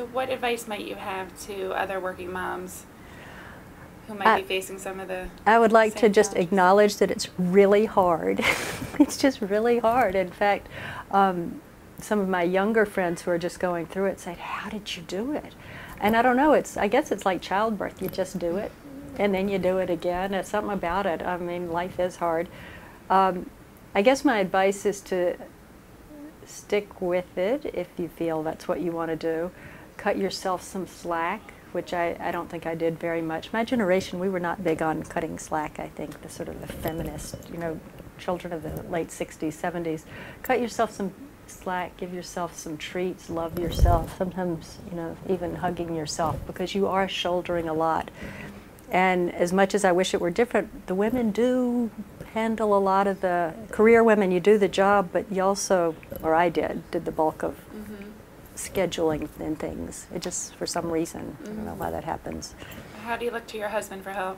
So what advice might you have to other working moms who might be facing some of the I would like to just challenges? acknowledge that it's really hard. It's just really hard. In fact, some of my younger friends who are just going through it say, how did you do it? And I don't know, I guess it's like childbirth. You just do it, and then you do it again. It's something about it. I mean, life is hard. I guess my advice is to stick with it if you feel that's what you want to do. Cut yourself some slack, which I don't think I did very much. My generation, we were not big on cutting slack, I think, the sort of the feminist, children of the late 60s, 70s. Cut yourself some slack, give yourself some treats, love yourself, sometimes, even hugging yourself, because you are shouldering a lot. And as much as I wish it were different, the women do handle a lot of the career women. You do the job, but you also, or I did the bulk of scheduling and things. It just, for some reason, I don't know why that happens. How do you look to your husband for help?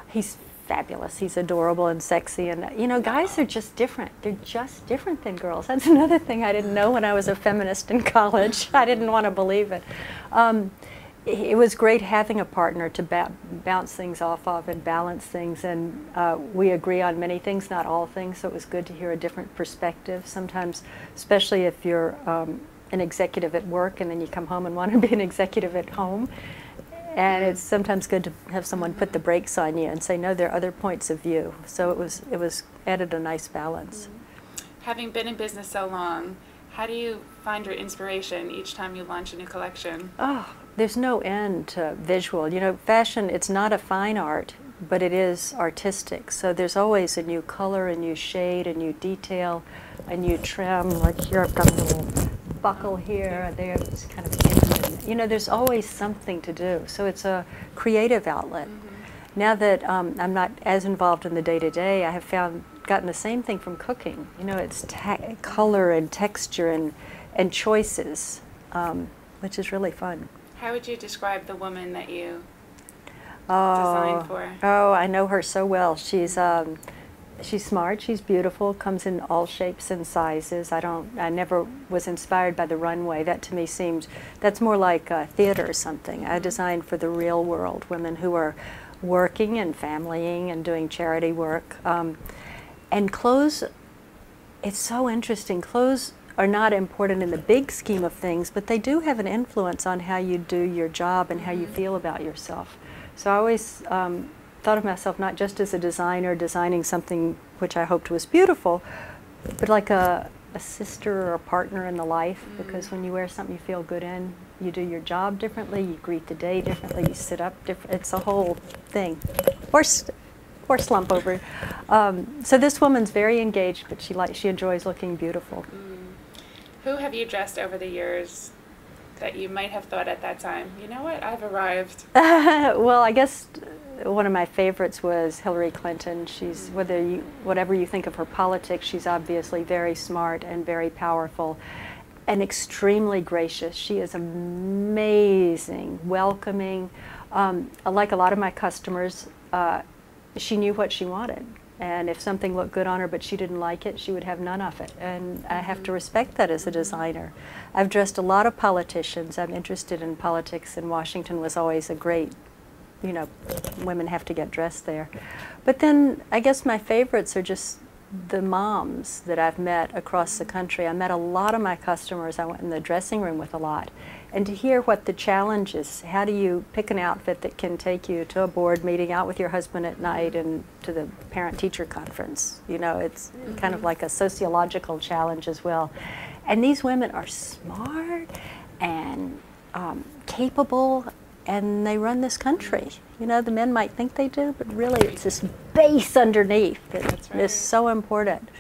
He's fabulous. He's adorable and sexy, and guys are just different. They're just different than girls. That's another thing I didn't know when I was a feminist in college. I didn't want to believe it. It was great having a partner to bounce things off of and balance things, and we agree on many things, not all things, so it was good to hear a different perspective. Sometimes, especially if you're an executive at work and then you come home and want to be an executive at home, and it's sometimes good to have someone put the brakes on you and say, no, there are other points of view. So it was added a nice balance. Having been in business so long, how do you find your inspiration each time you launch a new collection? Oh, there's no end to visual. Fashion, it's not a fine art, but it is artistic. So there's always a new color, a new shade, a new detail, a new trim. Like here I've got a little buckle here, there it's kind of hidden. There's always something to do. So it's a creative outlet. Now that I'm not as involved in the day-to-day, I have gotten the same thing from cooking. It's color and texture and choices, which is really fun. How would you describe the woman that you designed for? Oh, I know her so well. She's smart, she's beautiful, comes in all shapes and sizes. I never was inspired by the runway. That to me seems, that's more like theater or something. I designed for the real world, women who are working and familying and doing charity work. And clothes, it's so interesting. Clothes are not important in the big scheme of things, but they do have an influence on how you do your job and how you feel about yourself. So I always thought of myself not just as a designer designing something which I hoped was beautiful, but like a sister or a partner in the life, because when you wear something you feel good in, you do your job differently, you greet the day differently, you sit up different. It's a whole thing. Or slump over. So this woman's very engaged, but she enjoys looking beautiful. Who have you dressed over the years that you might have thought at that time, you know what, I've arrived? Well, I guess one of my favorites was Hillary Clinton. She's, whatever you think of her politics, she's obviously very smart and very powerful and extremely gracious. She is amazing, welcoming. Like a lot of my customers, she knew what she wanted. And if something looked good on her but she didn't like it, she would have none of it. And I have to respect that as a designer. I've dressed a lot of politicians. I'm interested in politics, and Washington was always a great, women have to get dressed there. But then I guess my favorites are just the moms that I've met across the country. I met a lot of my customers I went in the dressing room with a lot. And to hear what the challenge is, how do you pick an outfit that can take you to a board meeting, out with your husband at night, and to the parent-teacher conference. It's kind of like a sociological challenge as well. And these women are smart and capable, and they run this country. The men might think they do, but really it's this base underneath that is so important.